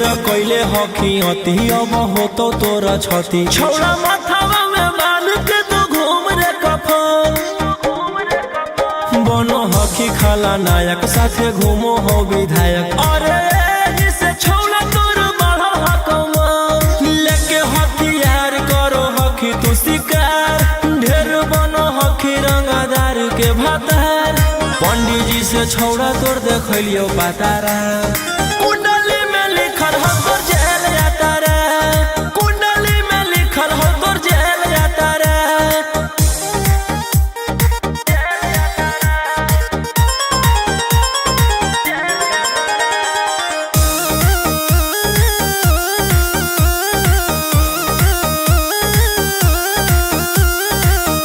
ढेर कैले हकी अति अब हो तो तोरा छती छौड़ा माथावा में बांध के तू घूम रे कफन बनो हकी खाला नायक साथे घूमो हो विधायक अरे जिसे छौड़ा तोर बड़ा हकमा लेके हथियार करो हकी तू शिकार ढेर बनो हकी रंगादार के भातार पंडित जी से छौड़ा तोड़ देखलियो पातारा कुंडली में लिखल हो तोर जेल जाता रे कुंडली में लिखल हो तोर जेल जाता रे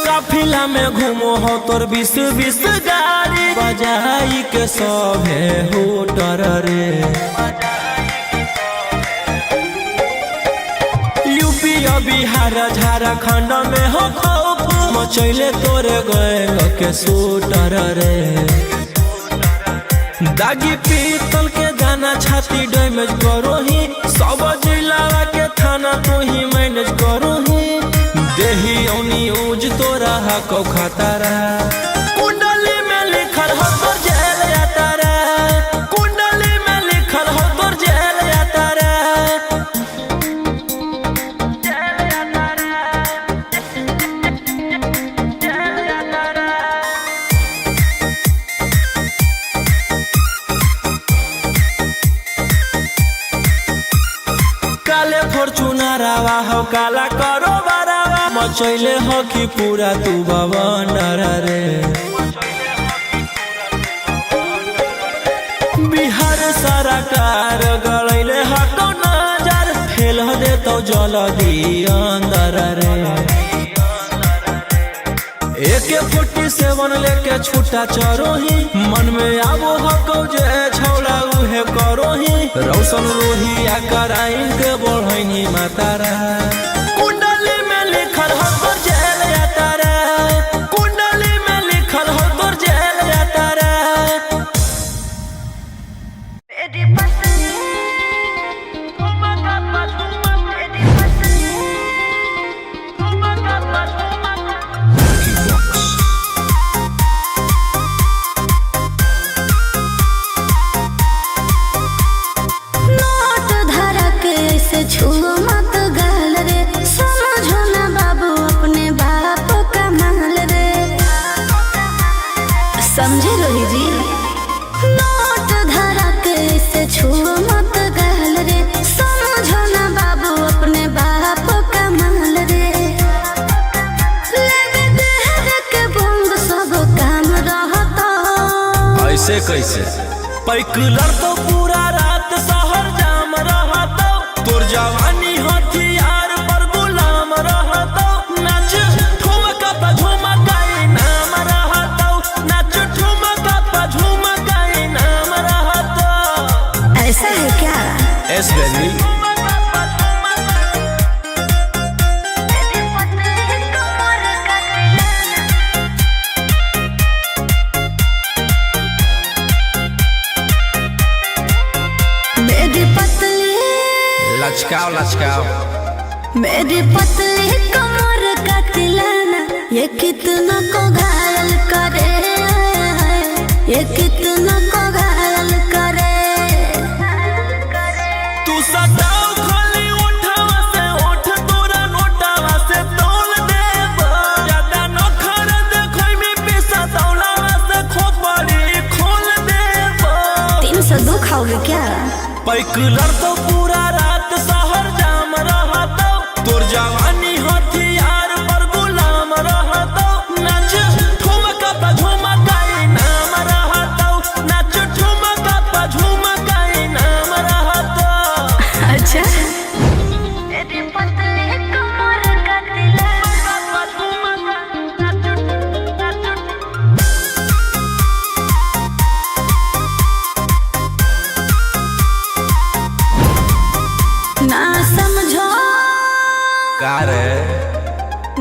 काफिला में घूमो हो तोर 20 गाड़ी बजाई के सभे होटर रे यूपी बिहार झारखंड में हो खौफ मचैले तोरे गैंग के शूटर रे दागी पीतल के दाना छाती डैमेज करो ही सब जिला के थाना तो ही मैनेज करो ही देही औनी ऊज तोरा हको खतरा कुंडली में लिखल हो तोर जेल जाता रे कुंडली में लिखल हो तोर जेल जाता रे जेल जाता रे जेल जाता रे काले फॉर्च्यूनरवा हो काला करो मचैले हकी पूरा तू बवंडर रे बिहार सरकार गलैले हको नजर फेल दे तो जल्दी अंदर रे AK-47 लेके छूटा चरोही मन में आबो हको जे छौड़ा उहे करोही रौशन रोही आ कराइन के बढ़ैनी मातारा कुंडली में लिखल हो तोर जेल जाता रे कुंडली में लिखल हो तोर जेल जाता रे नोट धरा के से छुओ मत गाल रे समझो ना बाबू अपने बाप का माल रे समझे रोही जी नोट धरा के से छुओ मत गाल रे समझो ना बाबू अपने बाप का माल रे लगे देहर के बंग सब काम रहता ऐसे कैसे पैकुलर तो पूरा रात शहर जाम रहता तोर जवानी हथियार पर गुलाम रहता नाच ठुमका पे झुमकाई नाम रहता नाच ठुमका पे झुमकाई नाम रहता ऐसा है क्या एस बेबी मेरी पतली लचकाओ लचकाओ मेरी पतली कमर का तिलाना ये कितना को घायल करे ये कितना को घायल करे तू सताओ खाली उठावा से उठ तोरा नोटावा से तोल देब ज्यादा नखर देखै में पैसा तौलावा से खोपड़ी खोल देब 302 खाओगे क्या पैकुलर तो पूरा रात शहर जाम रहता तोर जवानी हथियार पर गुलाम रहता नाच ठुमका पे झुमकाई नाम रहता नाच ठुमका पे झुमकाई नाम रहता अच्छा मेरी पतली कमर का ना समझो का रे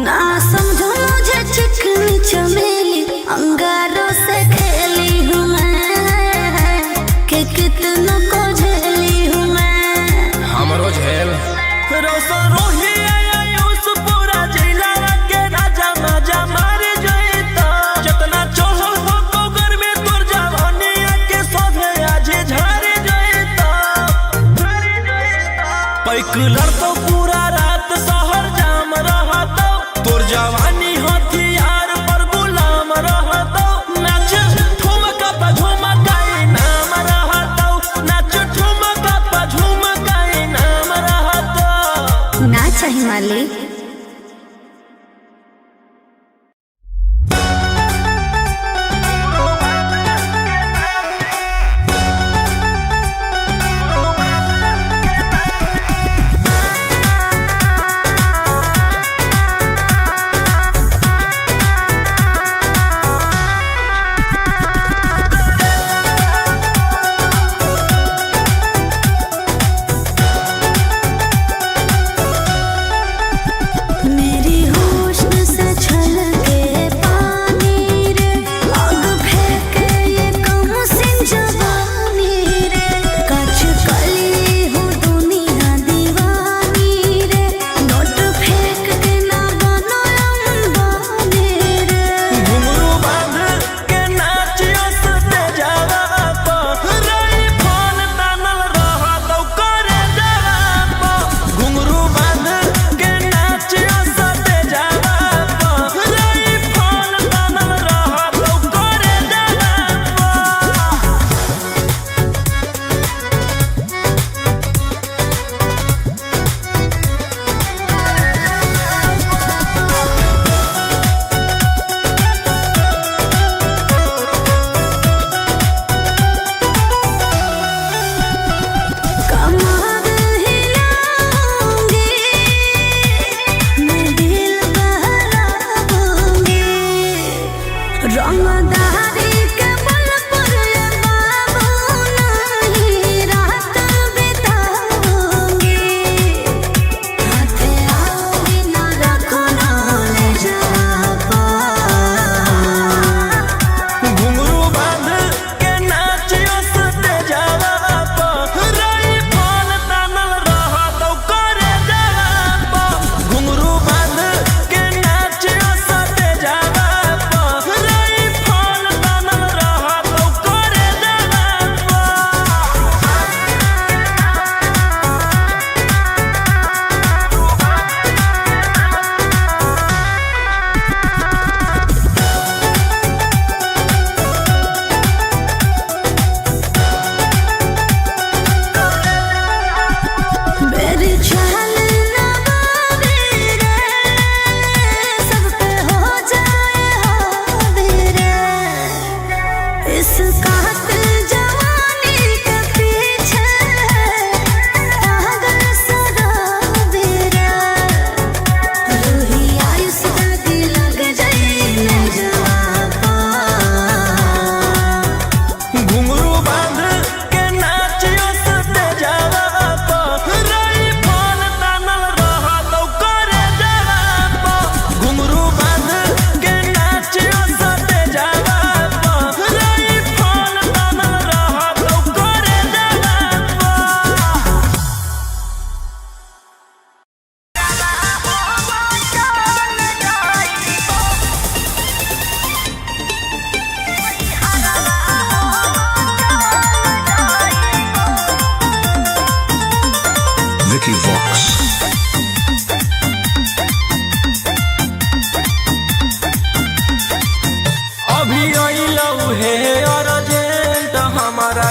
ना समझो मुझे चिकनी चमेली अंगारों से खेली हूँ मैं कि कितनों को झेली हूँ मैं रोशन रोही आयुष पूरा जिला के राजा माजा मार जइता जितना चढ़ल हो गोगर में तोर जवानी के सोभे आज झर जइता पैक लड़तो पूरा रात शहर जाम रहतो तोर जवानी हथियार पर गुलाम रहतो नाच ठुमका पे झुमका नाम रहतो नाच ठुमका पे झुमका नाम रहतो ना चाहिए मालिक।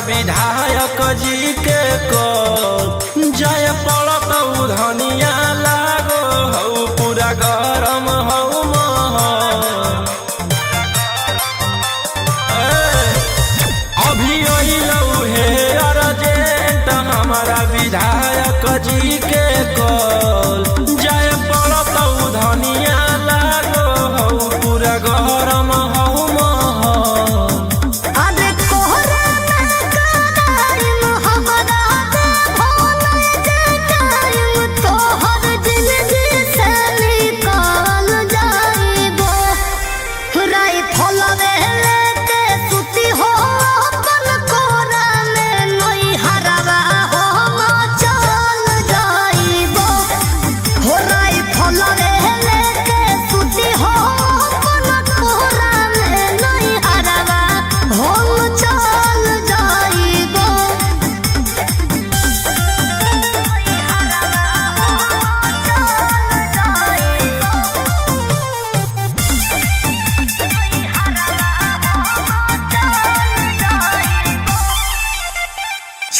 विधायक जी के कॉल जय पड़त धनिया लागो हऊ पूरा गरम हऊ महल अभी अइलऊ हे अर्जेंट हमारा विधायक जी के कॉल जय पड़त धनिया लागो हऊ पूरा गरम हऊ महल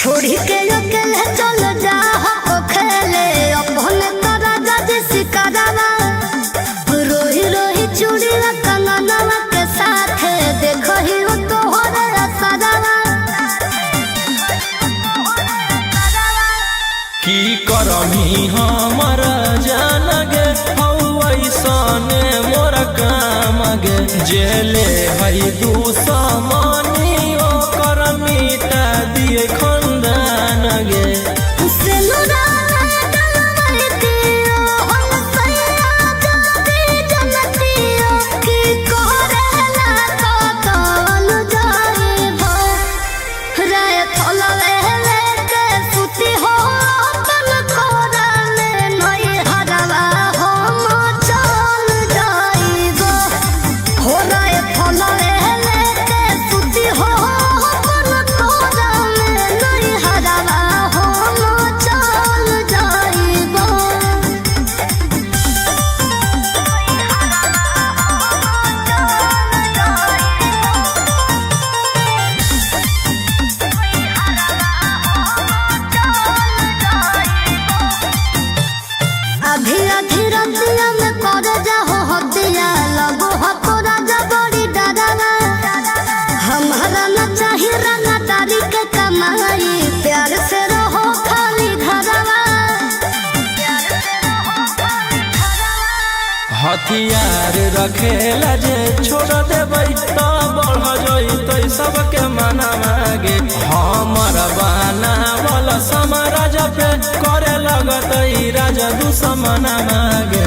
छोड़ी के अकेले चल जा हो खेले अपने तोरा जज सिकरवा रोही रोही चूड़ी कंगनवा के साथ देखो ही तो हो रे सजवा की करमी हमर जान गे ऐसने मोर काम गे जेले हई दुश्मनी ओकर मिटा दिए खंदान गे हथियार रखेला जे छोड़ देबै तो बढ़ जइतै सबके मना मागे हमर बना वाला समाराज पे करे लगतै राजा दुश्मन मागे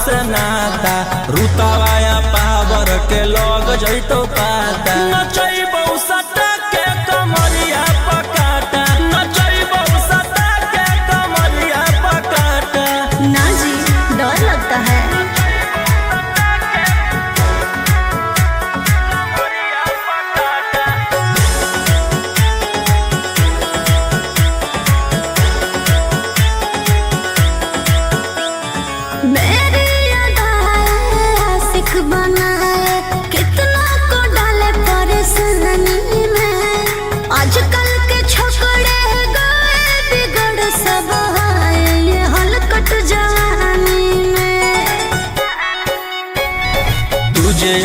से नाता रुतवाया पावर के लोग जइतो पाता नचैबौ सटा के कमरिया पकाटा नचैबौ सटा के कमरिया पकाटा ना जी डर लगता है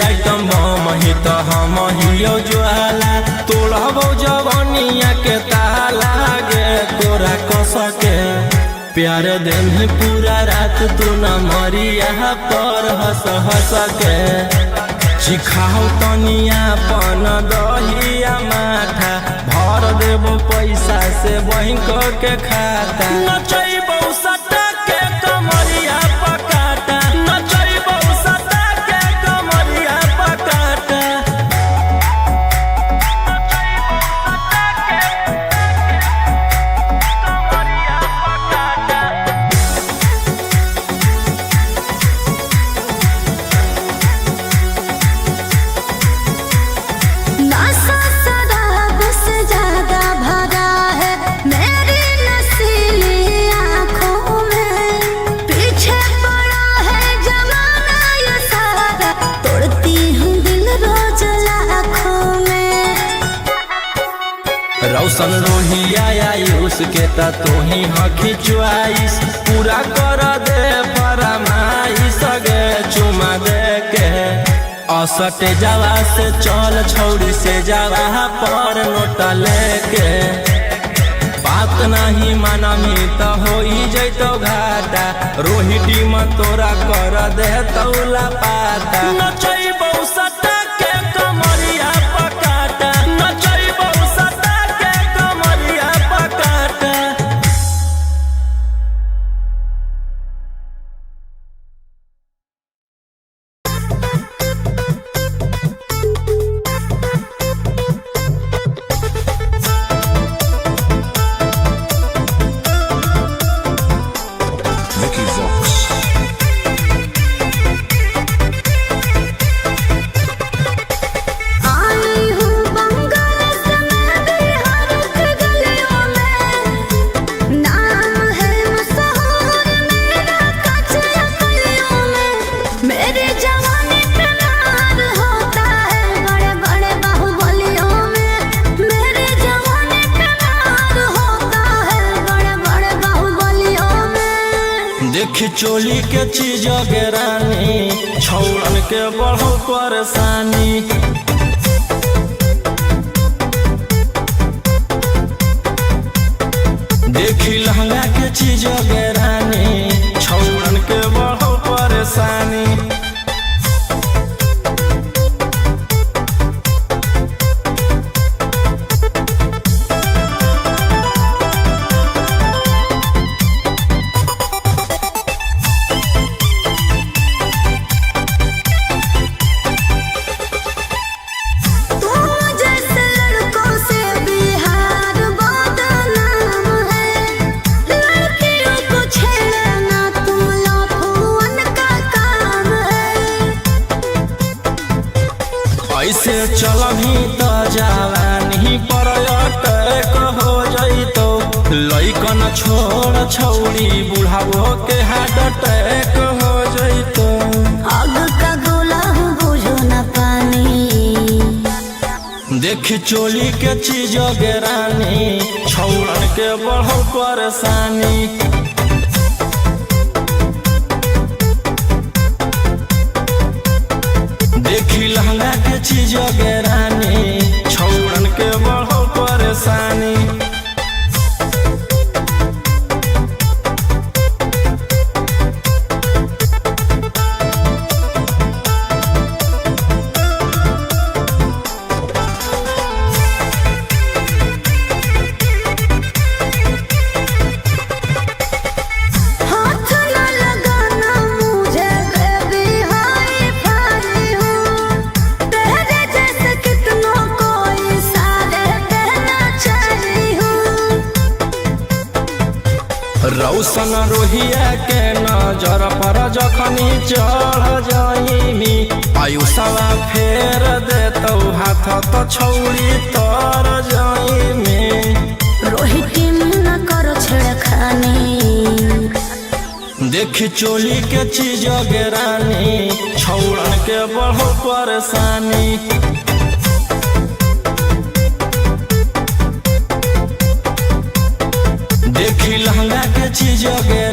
आइटम मही तो हम हियो ज्वाला तोड़बो जवनिया के ताला गे तोरा कस के प्यार दिन पूरा रात तू न मरिया पर हंस हंस के चिखाओ तनिया पन दहिया माथा भर देबो पैसा से बैंक के खाता नचैबो सटा के कमरिया पकाटा नचैबो सटा के कमरिया पकाटा ज्यादा भरा है मेरी नसीलिया रौशन रोहिया आयुष के ता तू ही हखी चुआइस पूरा कर दे फरमाइश गे चुमा दे के असटे जावा से चल छौड़ी से जावा पर नोट लेके बात नहीं मानमी तो हो जैतो घाटा रोहिटी में तोरा कर दे तौला पाता नचैबौ सटा के कमरिया पकाटा नचैबौ सटा के कमरिया पकाटा। देखी चोली के चीज रानी छौड़न के बढ़ो परेशानी देखी लहंगा के चीज रानी छौड़न के बढ़ो परेशानी ऐसे चलही तो जवानी पर अटैक हो जइतो लइकन छोड़ छौड़ी बुढ़ावो के हार्ट अटैक हो जइतो आग का गोला बुझो न पानी देखी चोली के चीज रानी छौड़न के बढ़ो परेशानी देखी लहंगा के चीज रानी छौड़न के बढ़ो परेशानी रौशन रोहिया के नजर पर जखनी चढ़ जाइमी आयुषवा फेर देतौ हाथ तो छौड़ी तर जाइमी रोहिटी न करो छेड़खानी देखी चोली के चीज रानी छौड़न के बढ़ो परेशानी देखी लहंगा के चीज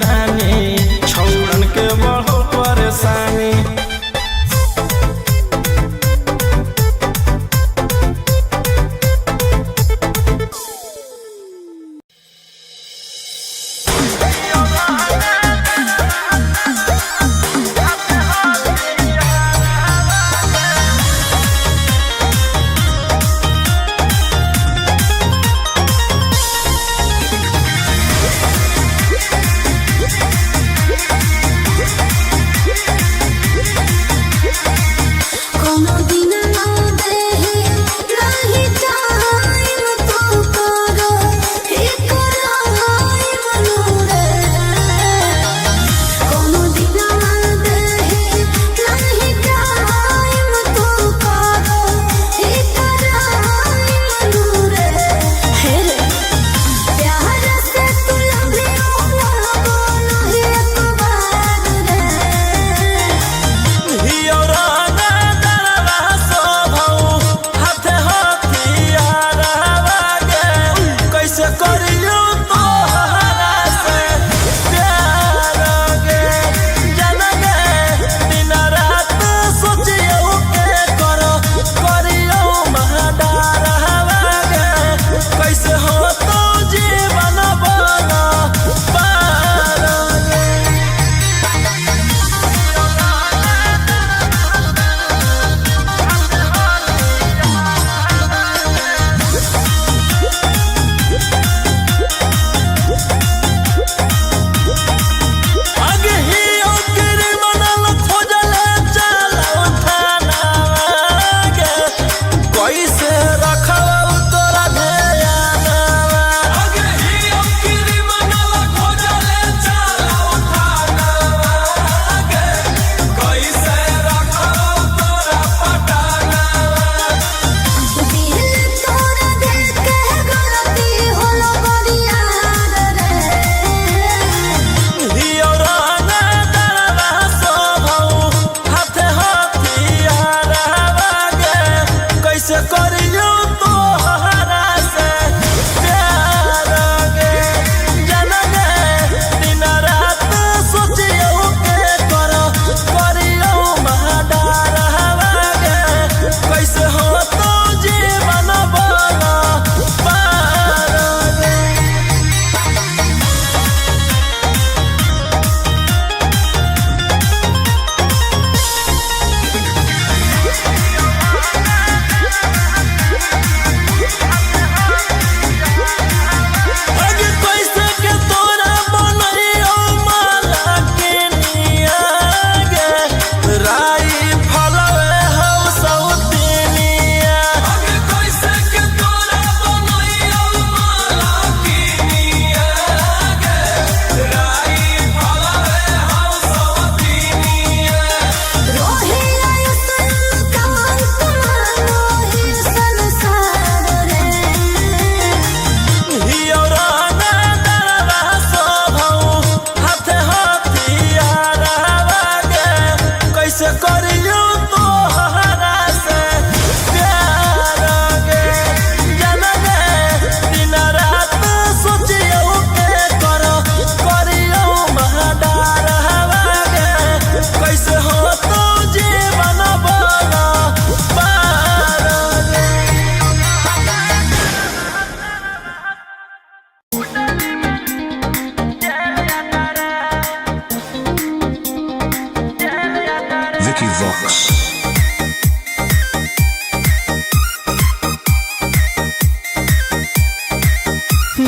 रानी छौड़न के बढ़ो परेशानी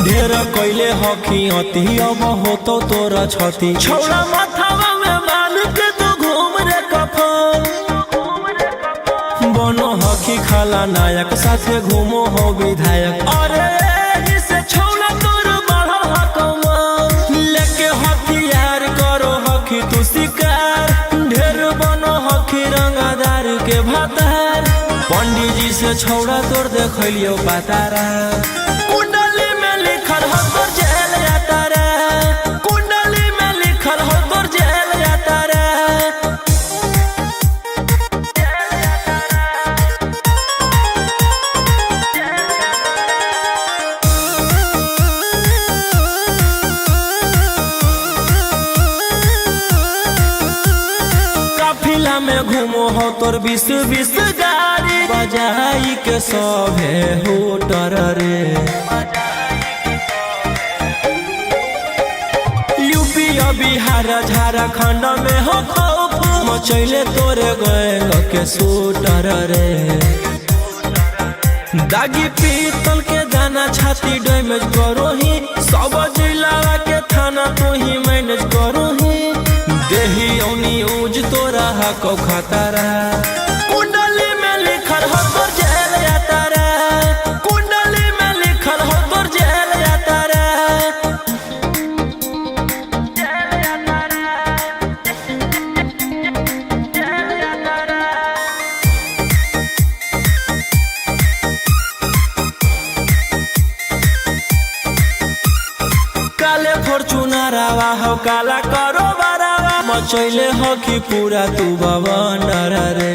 ढेर कैले हखी अति अब हो तो तोरा छती छौड़ा माथावा में बांध के तू घूम रे कफन बनो हखी खाला नायक साथे घूमो हो विधायक अरे इसे छौड़ा तोर बढ़ल हकमा लेके हथियार करो हखी तू शिकार ढेर बनो हखी रंगादार के भातार पंडित जी से छौड़ा तोर देखलियो पातारा कुंडली में लिखल हो तोर जेल जाता रे कुंडली में लिखल हो तोर जेल जाता रे काफिला में घूमो हो तोर 20 गाड़ी बजाई के सभे होटर रे यूपी बिहार झारखंड में हो खौफ मचैले तोरे गैंग के शूटर रे दागी पीतल के दाना छाती डैमेज करो ही सब जिला के थाना तो ही मैनेज करो ही देही औनी ऊज तोरा हको खतरा कुंडली में लिखल हो तोर जेल जाता रे कुंडली में लिखल हो तोर जेल जाता रे काले फॉर्च्यूनरवा हो काला करो मचैले हो कि पूरा तू बवंडर रे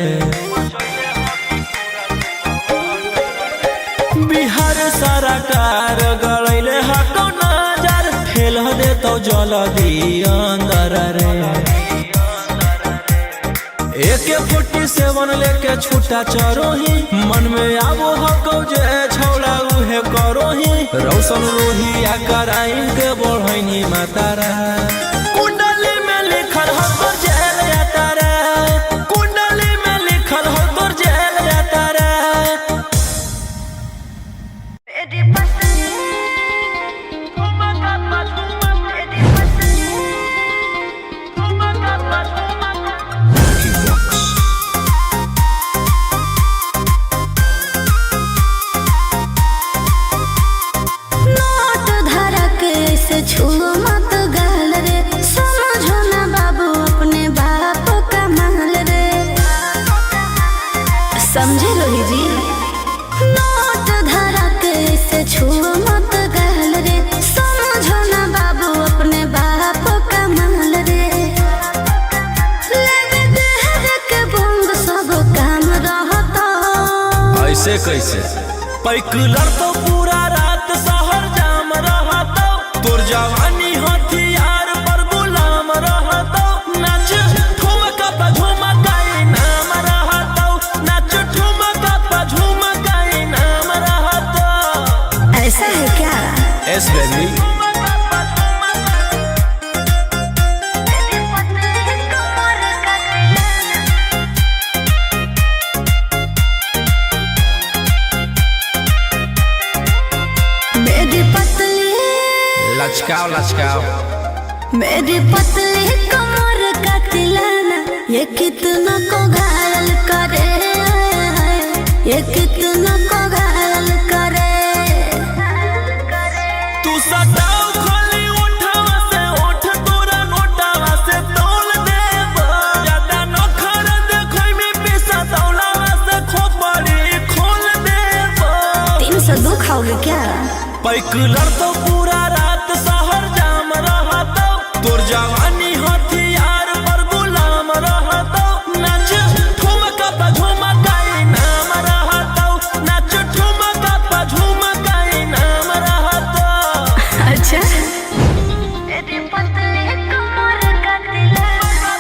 बिहार सरकार गलैले हको नजर फेल दे तो जल्दी अंदर रे AK-47 लेके छूटा चरो ही मन में आबो हको जे छौड़ा उहे करो ही रौशन रोही आ कराइन के बढ़ैनी मातारा कुंडली में लिखल हो तोर जेल जाता रे कुंडली में लिखल हो तोर जेल जाता रे नोट धरा के से छुओ मत गाल रे समझो ना बाबू अपने बाप का माल रे समझे रोही जी नोट धरा के से छुओ मत गाल रे समझो ना बाबू अपने बाप का माल रे लेवे देहर के बंग सब काम रहता ऐसे कैसे पैकुलर तो पूरा रात शहर जाम रहता तोर जवानी हथियार पर गुलाम रहता नाच ठुमका पे झुमकाई नाम रहता नाच ठुमका पे झुमकाई नाम रहता ऐसा है क्या एस बेबी मेरी पतली लचकाओ लचकाओ मेरी पतली कमर का तिलाना ये कितना को घायल करे ये कितना को घायल करे तू सटाओ खाली उठावा से उठ तोरा नोटावा से तोल देब ज्यादा नखर देखै में पैसा दौलावा से खोपड़ी खोल देब 302 खाओगे क्या पैकुलर तो पूरा रात शहर जाम रहता तोर जवानी हथियार पर गुलाम रहता नाच ठुमका पे झुमकाई नाम रहता नाच ठुमका पे झुमकाई नाम रहता अच्छा मेरी पतली कमर का तिलाना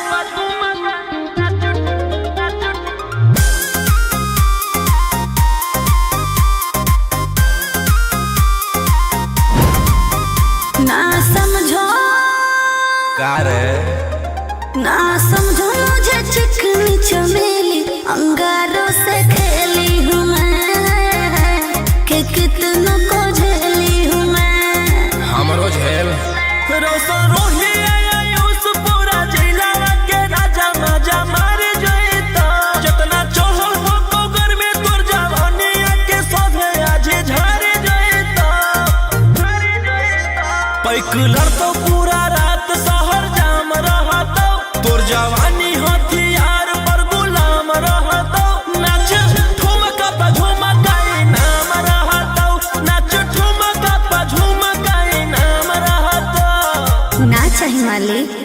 रोशन रोही आयुष पूरा जिला के राजा माजा मार जइता जितना चढ़ल हो कोगर में तोर जवानी के सोधे आज झर जइता पैकुलर तो पूरा रात शहर जाम रहता तोर जवानी हथियार पर गुलाम रहता नाच ठुमका पा झुमकाई नाम रहता नाच ठुमका पा झुमकाई नाम रहता ना चाहिए मालिक।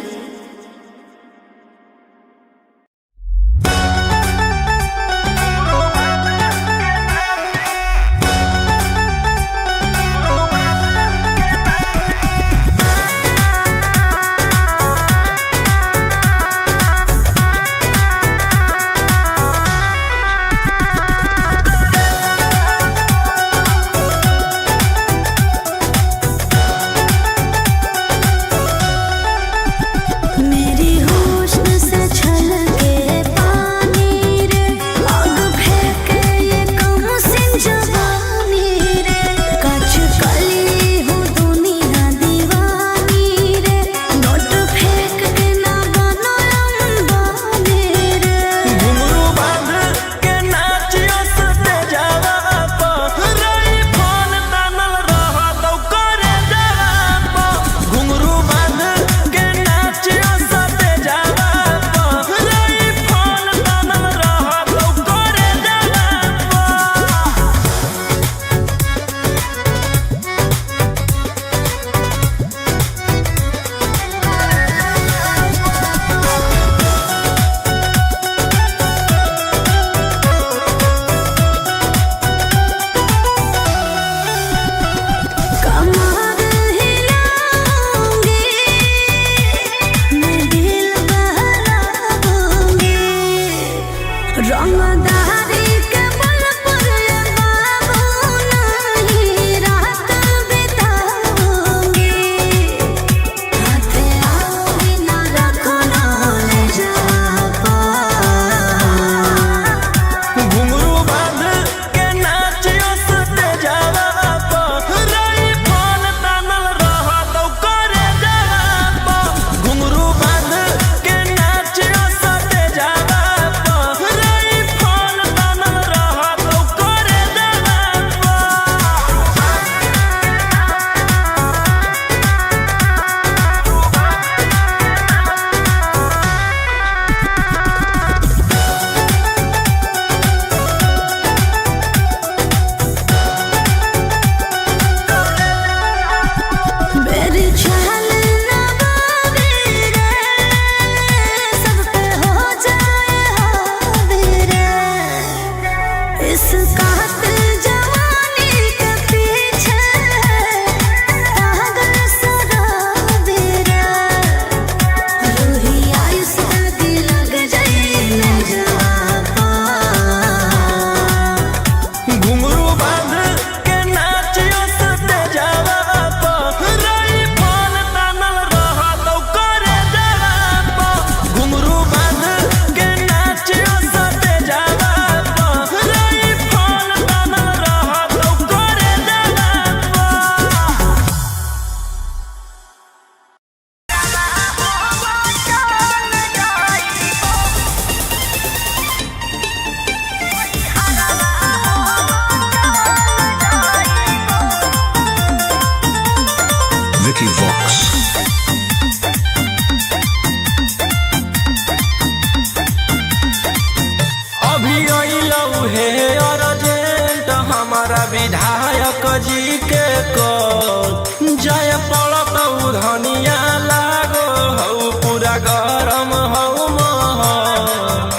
विधायक जी के कल जय पड़त धनिया लागो हऊ पूरा गरम हऊ महल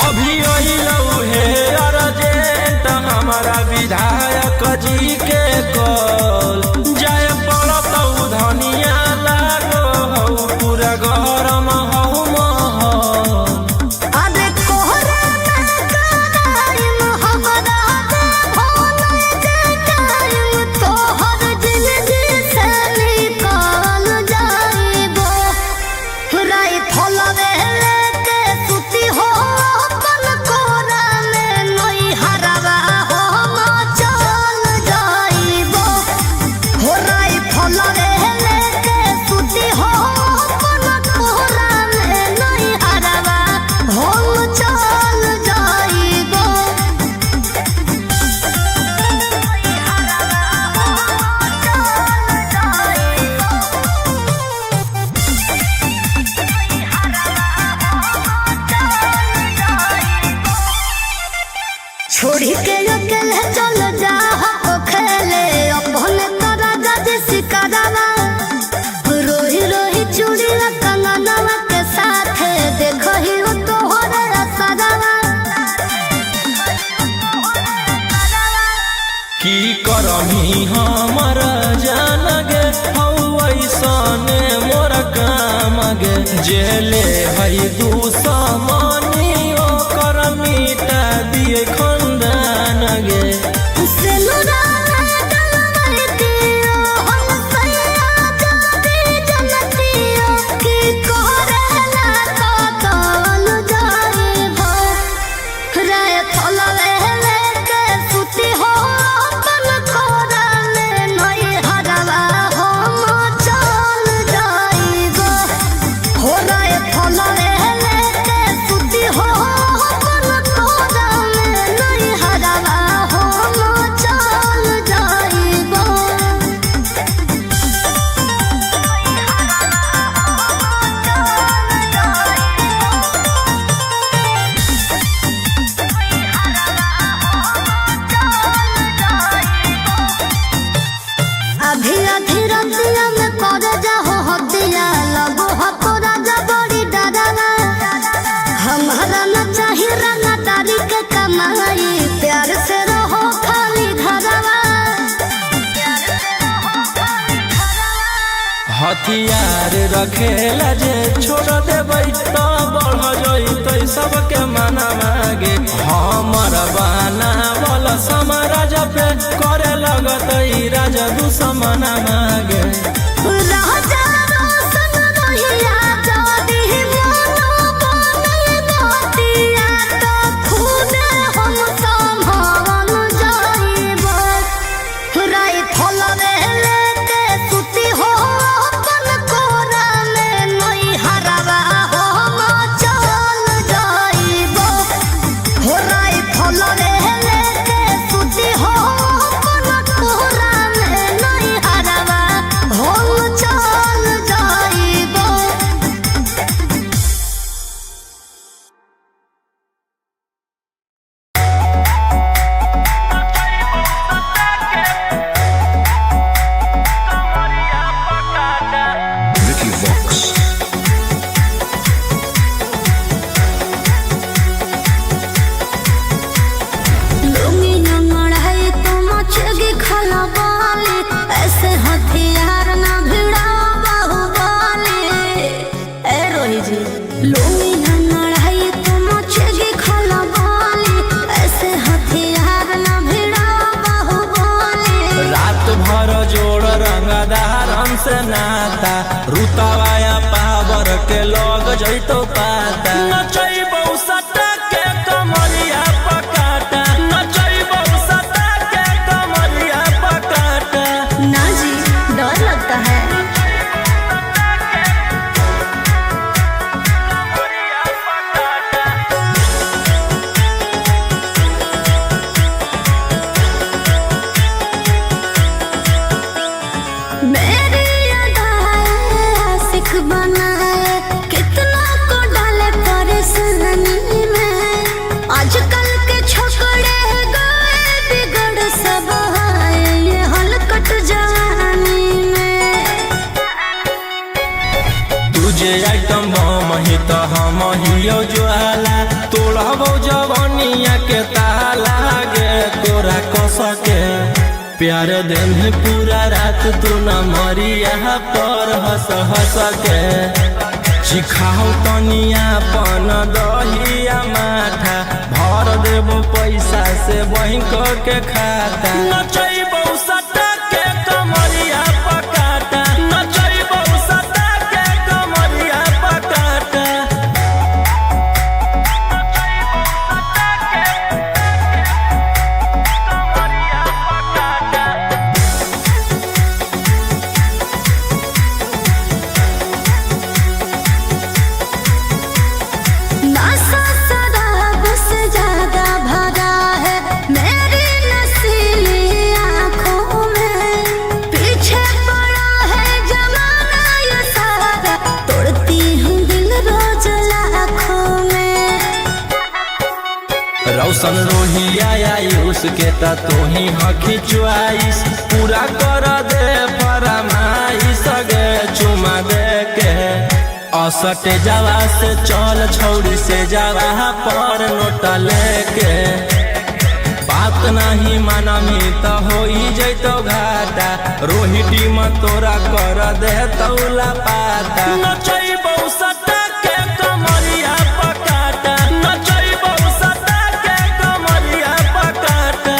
अभी अइलऊ हे अर्जेंट हमारा विधायक जी के कल जय पड़त धनिया लागो हऊ पूरा गरम हऊ महल अरे कोहरा ना कराई छोड़ी के अकेले चल जा हो खेले अपने तोरा जज सिकरवा रोही रोही चूड़ी कंगनवा के साथ देखो ही तो हो रे सदवा की करही हमर जान गे ऐसने मोर काम गे जेले है दुश्मनी ओकर मिटा दिए खंदान गे हथियार रखेला जे छोड़ देबै तो बढ़ जइतै सबके मना मागे हमर बाना बल समराज पे करे लगतै राजा दुश्मन मागे से नाता रुतवाया पावर के लग जइतो पाता नचैबौ सटा के कमरिया पकाटा नचैबौ सटा के कमरिया पकाटा ना जी डर लगता है कितना को डाले परेशानी में आजकल के छोकरे गए बिगड़ सब ये हलकट जवानी में तुझे आइटम बम ही तो हम हियो ज्वाला तोड़बो जवानिया के ताला गे तोरा कस के प्यार दिन पूरा रात तू न मरिया पर हंस हंस के सिखाओ तनिया पन दहिया माथा भर देबो पैसा से बैंक के खाता नचैबौ सटा के कमरिया पकाटा नचैबौ सटा के कमरिया पकाटा ज्यादा भरा है मेरी नसीली आँख रौशन रोहिया आयुष के ता तू ही हखी चुआइस पूरा कर दे फरमाइश गे चुमा दे के असटे जावा से चल छौड़ी से जावा पर नोट लेके बात नहीं मानमी तो हो जैतो घाटा रोहिटी में तोरा कर दे तौला पाता नचैबौ सटा के कमरिया पकाटा नचैबौ सटा के कमरिया पकाटा।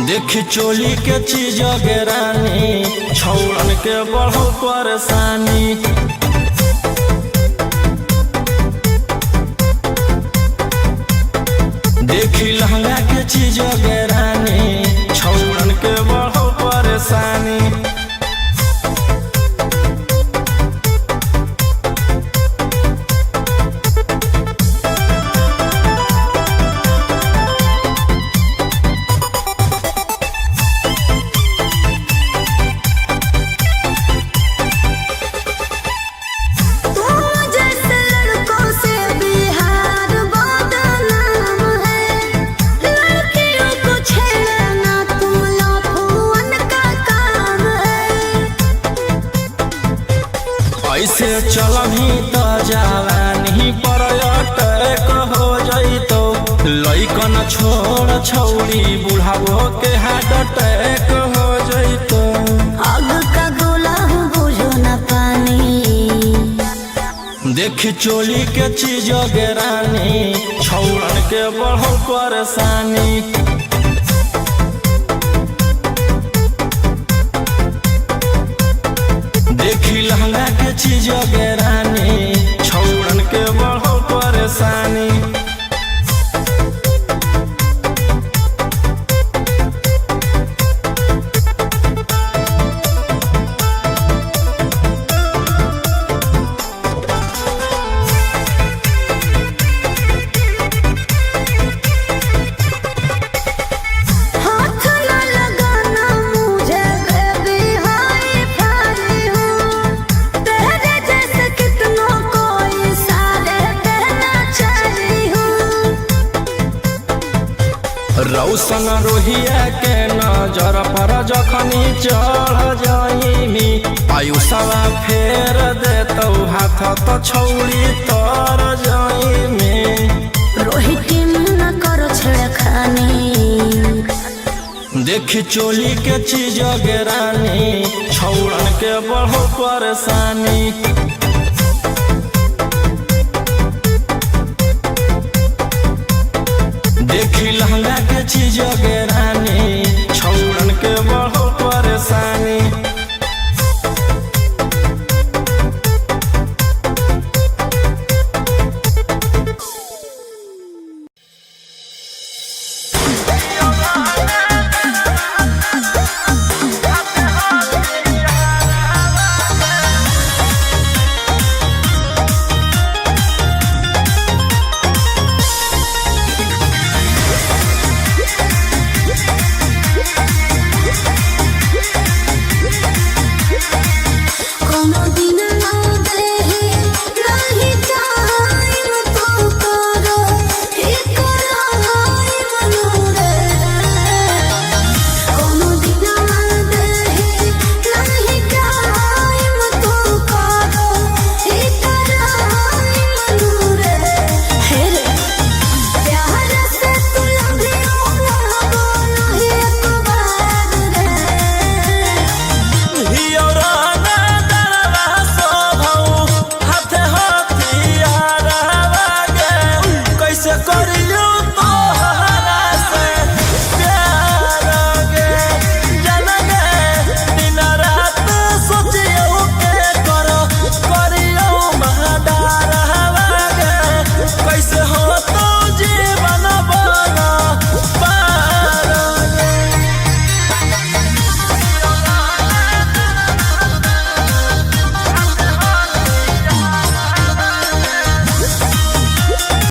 देखी चोली के चीज रानी छौड़न के बढ़ो परेशानी देखी लहंगा के चीज रानी छौड़न के बढ़ो परेशानी ऐसे चलही तो जवानी पर अटैक हो जइतो लइकन छोड़ छौड़ी बुढ़ावो के हार्ट अटैक हो जइतो आग का गोला बुझो न पानी देखी चोली के चीज रानी छौड़न के बढ़ो परेशानी देखी लहंगा के चीज रानी छौड़न के बढ़ो परेशानी रौशन रोहिया के नजर पर जखनी चढ़ जाइमी आयुषवा फेर देतौ हाथ तो छौड़ी तर जाइमी रोहिटी न करो छेड़खानी देखी चोली के चीज रानी छौड़न के बढ़ो परेशानी